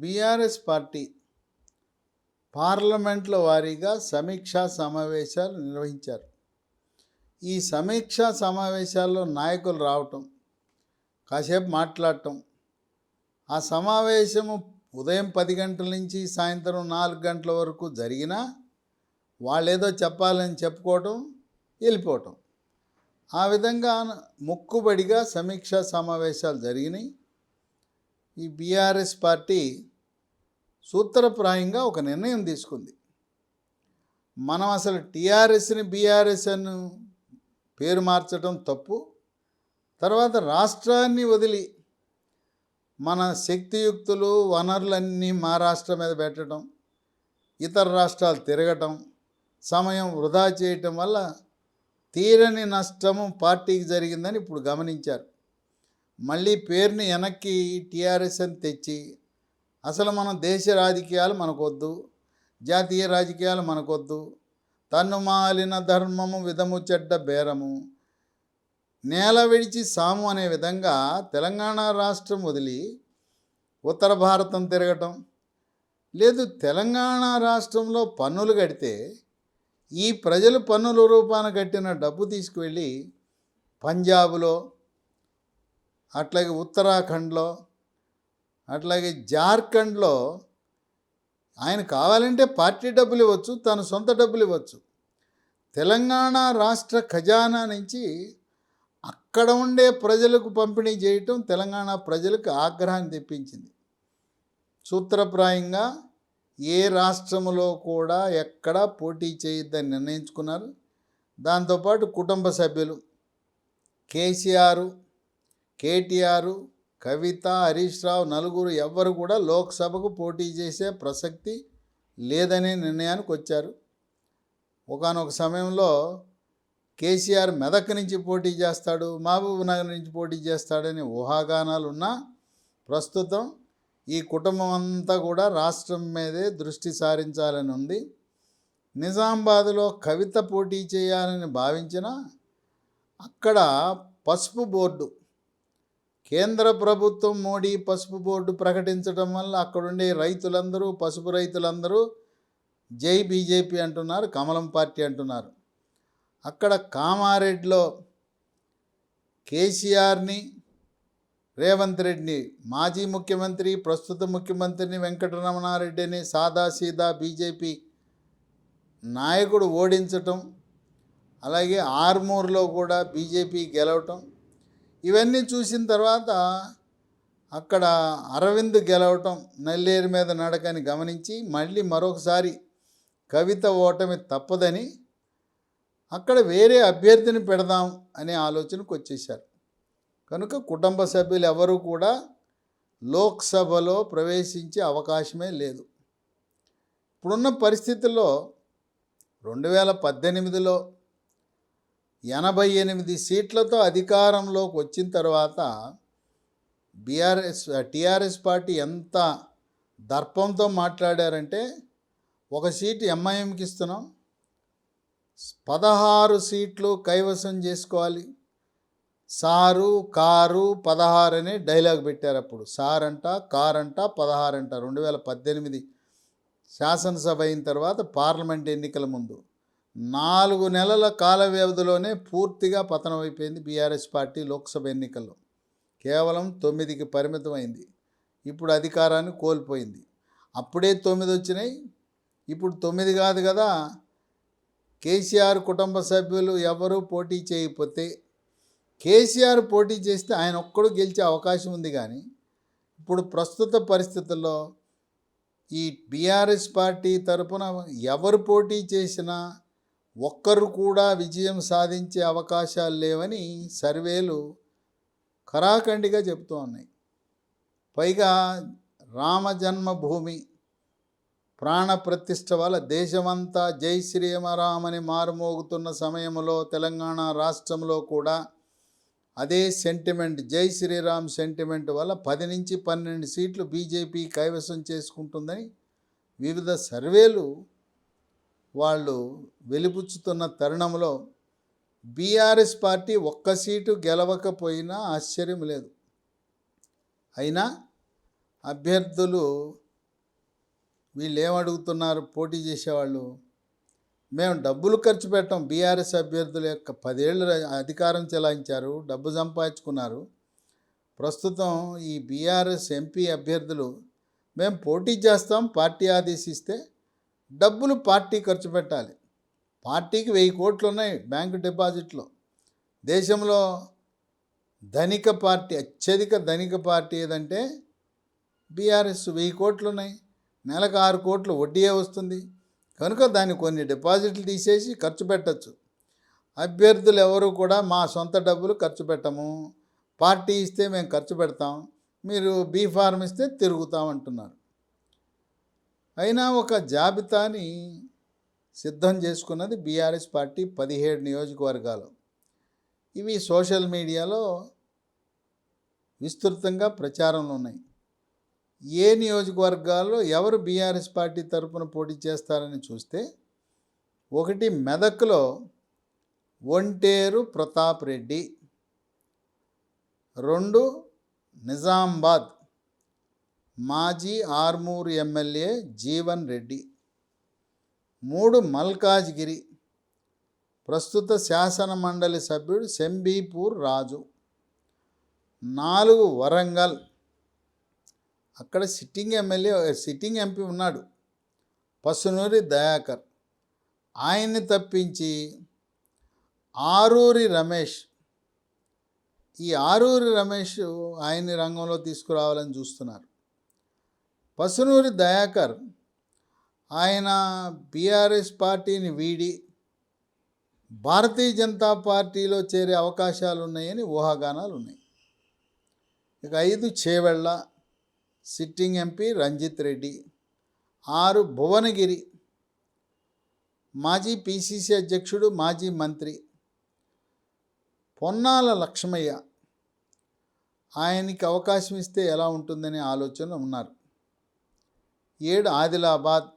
BRS party పార్లమెంట్ల వారీగా సమీక్షా సమావేశాలు నిర్వహించారు. ఈ సమీక్షా సమావేశాల్లో నాయకులు రావటం, కాసేపు మాట్లాడటం, ఆ సమావేశము ఉదయం 10 గంటల నుంచి సాయంత్రం 4 గంటల వరకు జరిగినా వాళ్ళేదో చెప్పాలని చెప్పుకోవటం, వెళ్ళిపోవటం. ఆ విధంగా మొక్కుబడిగా సమీక్షా సమావేశాలు జరిగినాయి. ఈ బీఆర్ఎస్ పార్టీ సూత్రప్రాయంగా ఒక నిర్ణయం తీసుకుంది. మనం అసలు టీఆర్ఎస్ని బీఆర్ఎస్ అని పేరు మార్చడం తప్పు. తర్వాత రాష్ట్రాన్ని వదిలి మన శక్తియుక్తులు వనరులన్నీ మా రాష్ట్రం మీద పెట్టడం, ఇతర రాష్ట్రాలు తిరగటం, సమయం వృధా చేయటం వల్ల తీరని నష్టము పార్టీకి జరిగిందని ఇప్పుడు గమనించారు. మళ్ళీ పేరుని వెనక్కి టీఆర్ఎస్ అని తెచ్చి అసలు మనం దేశ రాజకీయాలు మనకొద్దు, జాతీయ రాజకీయాలు మనకొద్దు, తన్ను మాలిన ధర్మము విధము చెడ్డ బేరము, నేల విడిచి సాము అనే విధంగా తెలంగాణ రాష్ట్రం వదిలి ఉత్తర భారతం తిరగటం. లేదు, తెలంగాణ రాష్ట్రంలో పన్నులు కడితే ఈ ప్రజలు పన్నుల రూపాన కట్టిన డబ్బు తీసుకువెళ్ళి పంజాబ్లో, అట్లాగే ఉత్తరాఖండ్లో, అట్లాగే జార్ఖండ్లో ఆయన కావాలంటే పార్టీ డబ్బులు ఇవ్వచ్చు, తన సొంత డబ్బులు ఇవ్వచ్చు. తెలంగాణ రాష్ట్ర ఖజానా నుంచి అక్కడ ఉండే ప్రజలకు పంపిణీ చేయటం తెలంగాణ ప్రజలకు ఆగ్రహాన్ని తెప్పించింది. సూత్రప్రాయంగా ఏ రాష్ట్రంలో కూడా ఎక్కడా పోటీ చేయొద్దని నిర్ణయించుకున్నారు. దాంతోపాటు కుటుంబ సభ్యులు కేసీఆర్, కేటీఆర్, కవిత, హరీష్ రావు నలుగురు ఎవ్వరు కూడా లోక్సభకు పోటీ చేసే ప్రసక్తి లేదనే నిర్ణయానికి వచ్చారు. ఒకానొక సమయంలో కేసీఆర్ మెదక్ నుంచి పోటీ చేస్తాడు, మహబూబ్ నగర్ నుంచి పోటీ చేస్తాడని ఊహాగానాలు ఉన్నా ప్రస్తుతం ఈ కుటుంబం అంతా కూడా రాష్ట్రం మీదే దృష్టి సారించాలని ఉంది. నిజామాబాద్లో కవిత పోటీ చేయాలని భావించిన అక్కడ పసుపు బోర్డు, కేంద్ర ప్రభుత్వం మోడీ పసుపు బోర్డు ప్రకటించడం వల్ల అక్కడుండే రైతులందరూ, పసుపు రైతులందరూ జై బీజేపీ అంటున్నారు, కమలం పార్టీ అంటున్నారు. అక్కడ కామారెడ్డిలో కేసీఆర్ని, రేవంత్ రెడ్డిని, మాజీ ముఖ్యమంత్రి ప్రస్తుత ముఖ్యమంత్రిని వెంకటరమణారెడ్డిని సాదాసీదా బీజేపీ నాయకుడు ఓడించటం, అలాగే ఆర్మూర్లో కూడా బీజేపీ గెలవటం, ఇవన్నీ చూసిన తర్వాత అక్కడ అరవింద్ గెలవటం నల్లేరు మీద నడకని గమనించి మళ్ళీ మరొకసారి కవిత ఓటమి తప్పదని అక్కడ వేరే అభ్యర్థిని పెడదాం అనే ఆలోచనకు వచ్చేశారు. కనుక కుటుంబ సభ్యులు ఎవరు కూడా లోక్సభలో ప్రవేశించే అవకాశమే లేదు. ఇప్పుడున్న పరిస్థితుల్లో 2018లో 88 సీట్లతో అధికారంలోకి వచ్చిన తర్వాత టీఆర్ఎస్ పార్టీ ఎంత దర్పంతో మాట్లాడారంటే, ఒక సీటు ఎంఐఎంకి ఇస్తున్నాం, 16 సీట్లు కైవసం చేసుకోవాలి, సారు కారు 16 అనే డైలాగ్ పెట్టారు. అప్పుడు సారంట, కారంట, 16 అంట. 2018 శాసనసభ అయిన తర్వాత పార్లమెంట్ ఎన్నికల ముందు 4 నెలల కాల వ్యవధిలోనే పూర్తిగా పతనం అయిపోయింది బీఆర్ఎస్ పార్టీ. లోక్సభ ఎన్నికల్లో కేవలం 9కి పరిమితమైంది. ఇప్పుడు అధికారాన్ని కోల్పోయింది. అప్పుడే 9 వచ్చినాయి, ఇప్పుడు 9 కాదు కదా. కేసీఆర్ కుటుంబ సభ్యులు ఎవరూ పోటీ చేయకపోతే, కేసీఆర్ పోటీ చేస్తే ఆయన ఒక్కడు గెలిచే అవకాశం ఉంది. కానీ ఇప్పుడు ప్రస్తుత పరిస్థితుల్లో ఈ బీఆర్ఎస్ పార్టీ తరపున ఎవరు పోటీ చేసినా ఒక్కరు కూడా విజయం సాధించే అవకాశాలు లేవని సర్వేలు ఖరాఖండిగా చెబుతూ ఉన్నాయి. పైగా రామ జన్మభూమి ప్రాణ ప్రతిష్ఠ వల్ల దేశమంతా జై శ్రీరామని మారుమోగుతున్న సమయంలో తెలంగాణ రాష్ట్రంలో కూడా అదే సెంటిమెంట్, జై శ్రీరామ్ సెంటిమెంట్ వల్ల 10 నుంచి 12 సీట్లు బీజేపీ కైవసం చేసుకుంటుందని వివిధ సర్వేలు వాళ్ళు వెలిబుచ్చుతున్న తరుణంలో బీఆర్ఎస్ పార్టీ ఒక్క సీటు గెలవకపోయినా ఆశ్చర్యం లేదు. అయినా అభ్యర్థులు వీళ్ళు ఏమడుగుతున్నారు పోటీ చేసేవాళ్ళు? మేము డబ్బులు ఖర్చు పెట్టాం. బీఆర్ఎస్ అభ్యర్థుల యొక్క 10 ఏళ్ళు అధికారం చెలాయించారు, డబ్బు సంపాదించుకున్నారు. ప్రస్తుతం ఈ బీఆర్ఎస్ ఎంపీ అభ్యర్థులు మేము పోటీ చేస్తాం, పార్టీ ఆదేశిస్తే డబ్బులు పార్టీ ఖర్చు పెట్టాలి. పార్టీకి 1000 కోట్లు ఉన్నాయి బ్యాంకు డిపాజిట్లో. దేశంలో ధనిక పార్టీ, అత్యధిక ధనిక పార్టీ ఏదంటే బీఆర్ఎస్. 1000 కోట్లు ఉన్నాయి, నెలకు 6 కోట్లు వడ్డీయే వస్తుంది. కనుక దాన్ని కొన్ని డిపాజిట్లు తీసేసి ఖర్చు పెట్టచ్చు. అభ్యర్థులు ఎవరు కూడా మా సొంత డబ్బులు ఖర్చు పెట్టము, పార్టీ ఇస్తే మేము ఖర్చు పెడతాం, మీరు బీ ఫార్మ్ ఇస్తే తిరుగుతామంటున్నారు. అయినా ఒక జాబితాని సిద్ధం చేసుకున్నది బీఆర్ఎస్ పార్టీ 17 నియోజకవర్గాలు. ఇవి సోషల్ మీడియాలో విస్తృతంగా ప్రచారంలో ఉన్నాయి. ఏ నియోజకవర్గాల్లో ఎవరు బీఆర్ఎస్ పార్టీ తరపున పోటీ చేస్తారని చూస్తే, 1 మెదక్లో ఒంటేరు ప్రతాప్ రెడ్డి, 2 నిజామాబాద్ మాజీ ఆర్మూరు ఎమ్మెల్యే జీవన్ రెడ్డి, 3 మల్కాజ్గిరి ప్రస్తుత శాసన మండలి సభ్యుడు శంబీపూర్ రాజు, 4 వరంగల్ అక్కడ సిట్టింగ్ ఎంపీ ఉన్నాడు పసునూరి దయాకర్, ఆయన్ని తప్పించి ఆరూరి రమేష్. ఈ ఆరూరి రమేష్ ఆయన్ని రంగంలో తీసుకురావాలని చూస్తున్నారు. పసునూరి దయాకర్ ఆయన బీఆర్ఎస్ పార్టీని వీడి భారతీయ జనతా పార్టీలో చేరే అవకాశాలు ఉన్నాయని ఊహాగానాలు ఉన్నాయి. ఇక 5 చేవెళ్ళ సిట్టింగ్ ఎంపీ రంజిత్ రెడ్డి, 6 భువనగిరి మాజీ పిసిసి అధ్యక్షుడు మాజీ మంత్రి పొన్నాల లక్ష్మయ్య, ఆయనకి అవకాశం ఇస్తే ఎలా ఉంటుందనే ఆలోచన ఉన్నారు. 7 ఆదిలాబాద్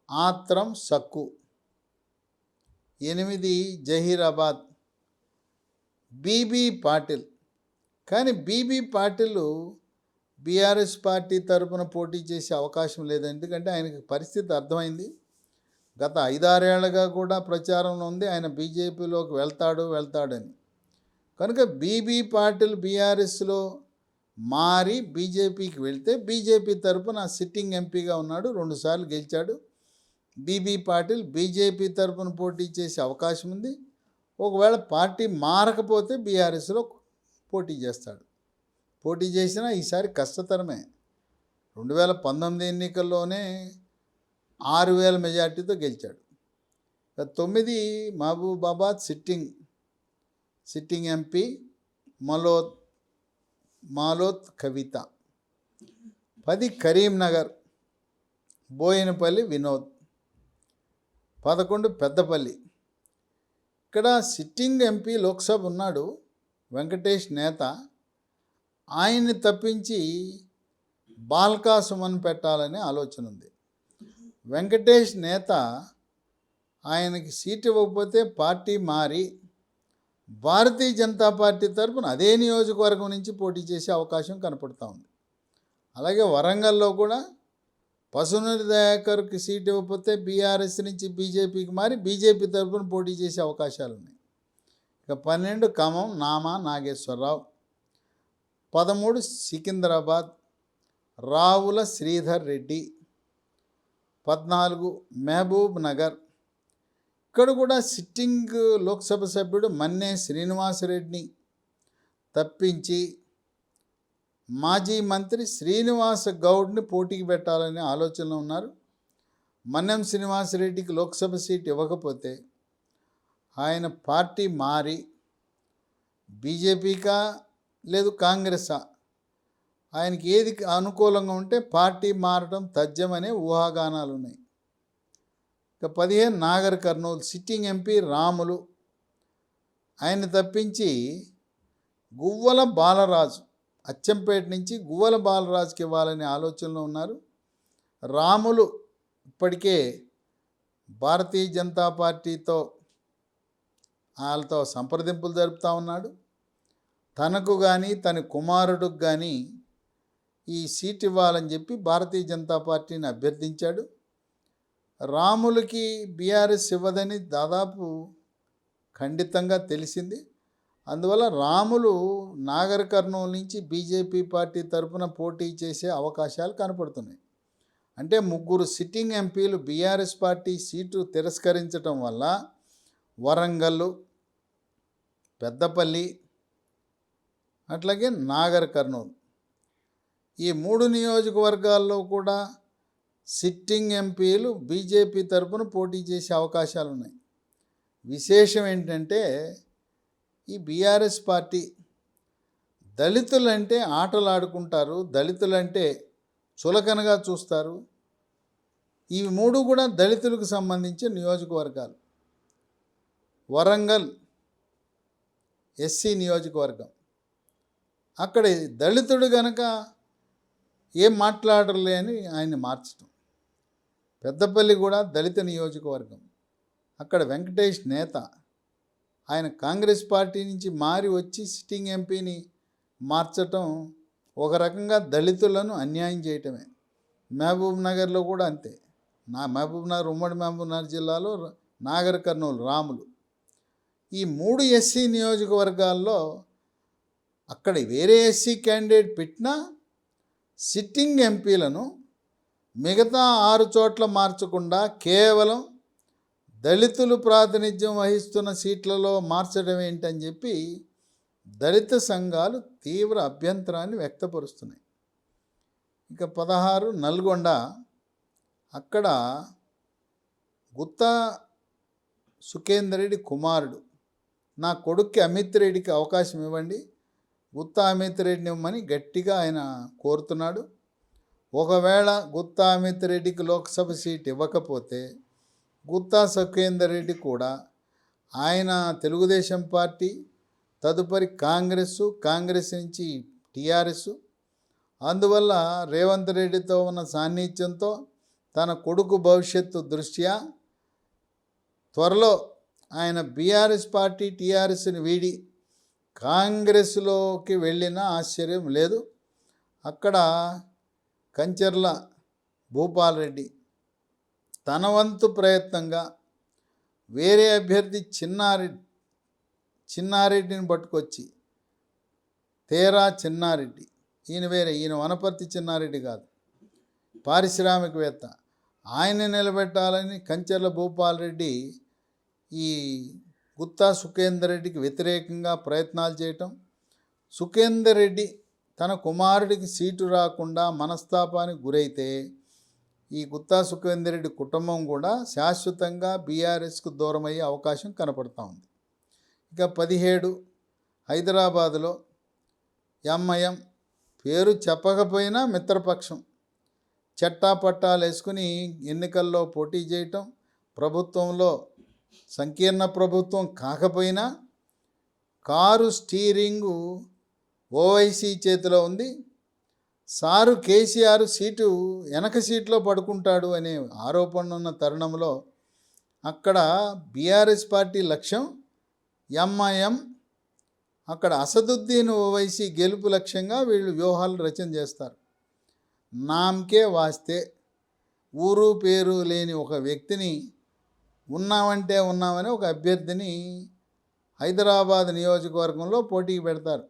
ఆత్రం సక్కు, 8 జహీరాబాద్ బీబీ పాటిల్. కానీ బీబీ పాటిల్ బీఆర్ఎస్ పార్టీ తరపున పోటీ చేసే అవకాశం లేదు. ఎందుకంటే ఆయనకి పరిస్థితి అర్థమైంది. గత 5-6 ఏళ్లుగా కూడా ప్రచారంలో ఉంది ఆయన బీజేపీలోకి వెళ్తాడని. కనుక బీబీ పాటిల్ బీఆర్ఎస్లో మారి బీజేపీకి వెళ్తే బీజేపీ తరపున సిట్టింగ్ ఎంపీగా ఉన్నాడు, 2 సార్లు గెలిచాడు. బీబీ పాటిల్ బీజేపీ తరపున పోటీ చేసే అవకాశం ఉంది. ఒకవేళ పార్టీ మారకపోతే బీఆర్ఎస్లో పోటీ చేస్తాడు. పోటీ చేసినా ఈసారి కష్టతరమే. 2019 ఎన్నికల్లోనే 6000 మెజార్టీతో గెలిచాడు. 9 మహబూబాబాద్ సిట్టింగ్ ఎంపీ మాలోత్ కవిత, 10 కరీంనగర్ బోయినపల్లి వినోద్, 11 పెద్దపల్లి. ఇక్కడ సిట్టింగ్ ఎంపీ లోక్సభ ఉన్నాడు వెంకటేష్ నేత, ఆయన్ని తప్పించి బాల్కా సుమన్ పెట్టాలనే ఆలోచన ఉంది. వెంకటేష్ నేత ఆయనకి సీటు ఇవ్వకపోతే పార్టీ మారి భారతీయ జనతా పార్టీ తరపున అదే నియోజకవర్గం నుంచి పోటీ చేసే అవకాశం కనపడుతూ ఉంది. అలాగే వరంగల్లో కూడా పసునూరి దయాకర్కి సీటు ఇవ్వకపోతే బీఆర్ఎస్ నుంచి బీజేపీకి మారి బీజేపీ తరపున పోటీ చేసే అవకాశాలు ఉన్నాయి. ఇక 12 ఖమ్మం నామా నాగేశ్వరరావు, 13 సికింద్రాబాద్ రావుల శ్రీధర్ రెడ్డి, 14 మహబూబ్ నగర్. ఇక్కడ కూడా సిట్టింగ్ లోక్సభ సభ్యుడు మన్నే శ్రీనివాసరెడ్డిని తప్పించి మాజీ మంత్రి శ్రీనివాస గౌడ్ని పోటీకి పెట్టాలనే ఆలోచనలో ఉన్నారు. మన్నెం శ్రీనివాసరెడ్డికి లోక్సభ సీట్ ఇవ్వకపోతే ఆయన పార్టీ మారి బీజేపీకా లేదు కాంగ్రెసా, ఆయనకి ఏది అనుకూలంగా ఉంటే పార్టీ మారడం తథ్యమనే ఊహాగానాలు ఉన్నాయి. ఇక 15 నాగర్ కర్నూలు సిట్టింగ్ ఎంపీ రాములు, ఆయన తప్పించి గువ్వల బాలరాజు అచ్చంపేట నుంచి గువ్వల బాలరాజుకి ఇవ్వాలనే ఆలోచనలో ఉన్నారు. రాములు ఇప్పటికే భారతీయ జనతా పార్టీతో వాళ్ళతో సంప్రదింపులు జరుపుతూ ఉన్నాడు. తనకు కానీ తన కుమారుడికి కానీ ఈ సీట్ ఇవ్వాలని చెప్పి భారతీయ జనతా పార్టీని అభ్యర్థించాడు. రాములకి బీఆర్ఎస్ ఇవ్వదని దాదాపు ఖండితంగా తెలిసింది. అందువల్ల రాములు నాగర్ కర్నూలు నుంచి బీజేపీ పార్టీ తరఫున పోటీ చేసే అవకాశాలు కనపడుతున్నాయి. అంటే 3 సిట్టింగ్ ఎంపీలు బీఆర్ఎస్ పార్టీ సీటు తిరస్కరించడం వల్ల వరంగల్, పెద్దపల్లి, అట్లాగే నాగర్ కర్నూలు ఈ 3 నియోజకవర్గాల్లో కూడా సిట్టింగ్ ఎంపీలు బీజేపీ తరఫున పోటీ చేసే అవకాశాలు ఉన్నాయి. విశేషం ఏంటంటే ఈ బీఆర్ఎస్ పార్టీ దళితులంటే ఆటలాడుకుంటారు, దళితులంటే చులకనగా చూస్తారు. ఇవి 3 కూడా దళితులకు సంబంధించిన నియోజకవర్గాలు. వరంగల్ ఎస్సీ నియోజకవర్గం, అక్కడ దళితుడు గనక ఏం మాట్లాడలే అని ఆయన్ని మార్చడం. పెద్దపల్లి కూడా దళిత నియోజకవర్గం, అక్కడ వెంకటేష్ నేత, ఆయన కాంగ్రెస్ పార్టీ నుంచి మారి వచ్చి సిట్టింగ్ ఎంపీని మార్చటం ఒక రకంగా దళితులను అన్యాయం చేయటమే. మహబూబ్ నగర్లో కూడా అంతే. మహబూబ్ నగర్, ఉమ్మడి మహబూబ్ నగర్ జిల్లాలో నాగర్ కర్నూలు రాములు, ఈ 3 ఎస్సీ నియోజకవర్గాల్లో అక్కడ వేరే ఎస్సీ క్యాండిడేట్ పెట్టినా సిట్టింగ్ ఎంపీలను మిగతా 6 చోట్ల మార్చకుండా కేవలం దళితులు ప్రాతినిధ్యం వహిస్తున్న సీట్లలో మార్చడం ఏంటని చెప్పి దళిత సంఘాలు తీవ్ర అభ్యంతరాన్ని వ్యక్తపరుస్తున్నాయి. ఇక 16 నల్గొండ, అక్కడ గుత్తా సుఖేందర్ రెడ్డి కుమారుడు, నా కొడుక్కి అమిత్ రెడ్డికి అవకాశం ఇవ్వండి, గుత్తా అమిత్ రెడ్డిని ఇవ్వమని గట్టిగా ఆయన కోరుతున్నాడు. ఒకవేళ గుత్తా అమిత్ రెడ్డికి లోక్సభ సీట్ ఇవ్వకపోతే గుత్తా సుఖేందర్ రెడ్డి కూడా ఆయన తెలుగుదేశం పార్టీ, తదుపరి కాంగ్రెస్ నుంచి టీఆర్ఎస్, అందువల్ల రేవంత్ రెడ్డితో ఉన్న సాన్నిధ్యంతో తన కొడుకు భవిష్యత్తు దృష్ట్యా త్వరలో ఆయన బీఆర్ఎస్ పార్టీ టీఆర్ఎస్ని వీడి కాంగ్రెస్లోకి వెళ్ళినా ఆశ్చర్యం లేదు. అక్కడ కంచర్ల భూపాల్ రెడ్డి తన వంతు ప్రయత్నంగా వేరే అభ్యర్థి చిన్నారెడ్డిని పట్టుకొచ్చి, తేరా చిన్నారెడ్డి, ఈయన వేరే, ఈయన వనపర్తి చిన్నారెడ్డి కాదు, పారిశ్రామికవేత్త, ఆయన్ని నిలబెట్టాలని కంచర్ల భూపాల్ రెడ్డి ఈ గుత్తా సుఖేందర్ రెడ్డికి వ్యతిరేకంగా ప్రయత్నాలు చేయటం, సుఖేందర్ రెడ్డి తన కుమారుడికి సీటు రాకుండా మనస్తాపానికి గురైతే ఈ గుత్తా సుఖేందర్ రెడ్డి కుటుంబం కూడా శాశ్వతంగా బీఆర్ఎస్కు దూరమయ్యే అవకాశం కనపడుతూ ఉంది. ఇక 17 హైదరాబాదులో ఎంఐఎం పేరు చెప్పకపోయినా మిత్రపక్షం చట్టాపట్టాలు వేసుకుని ఎన్నికల్లో పోటీ చేయటం, ప్రభుత్వంలో సంకీర్ణ ప్రభుత్వం కాకపోయినా కారు స్టీరింగు ఓవైసీ చేతిలో ఉంది, సారు కేసీఆర్ సీటు వెనక సీట్లో పడుకుంటాడు అనే ఆరోపణ ఉన్న తరుణంలో అక్కడ బీఆర్ఎస్ పార్టీ లక్ష్యం ఎంఐఎం, అక్కడ అసదుద్దీన్ ఓవైసీ గెలుపు లక్ష్యంగా వీళ్ళు వ్యూహాలు రచన చేస్తారు. నామకే వాస్తే ఊరు పేరు లేని ఒక వ్యక్తిని ఉన్నామంటే ఉన్నామని ఒక అభ్యర్థిని హైదరాబాద్ నియోజకవర్గంలో పోటీకి పెడతారు.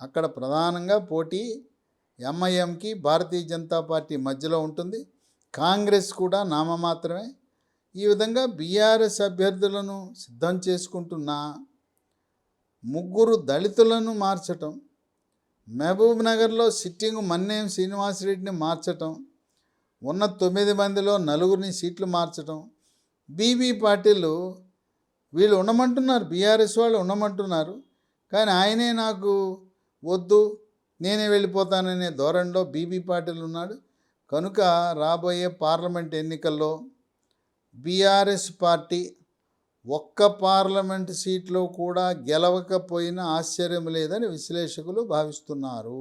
అక్కడ ప్రధానంగా పోటీ ఎంఐఎంకి భారతీయ జనతా పార్టీ మధ్యలో ఉంటుంది, కాంగ్రెస్ కూడా నామమాత్రమే. ఈ విధంగా బీఆర్ఎస్ అభ్యర్థులను సిద్ధం చేసుకుంటున్న 3 దళితులను మార్చటం, మహబూబ్ నగర్లో సిట్టింగ్ మన్నేం శ్రీనివాసరెడ్డిని మార్చటం, ఉన్న 9 మందిలో 4 సీట్లు మార్చటం, బీబీ పాటిల్ వీళ్ళు ఉండమంటున్నారు, బీఆర్ఎస్ వాళ్ళు ఉండమంటున్నారు, కానీ ఆయనే నాకు వద్దు నేనే వెళ్ళిపోతాననే ధోరణిలో బీబీ పాటిల్ ఉన్నాడు. కనుక రాబోయే పార్లమెంట్ ఎన్నికల్లో బీఆర్ఎస్ పార్టీ ఒక్క పార్లమెంట్ సీట్లో కూడా గెలవకపోయినా ఆశ్చర్యం లేదని విశ్లేషకులు భావిస్తున్నారు.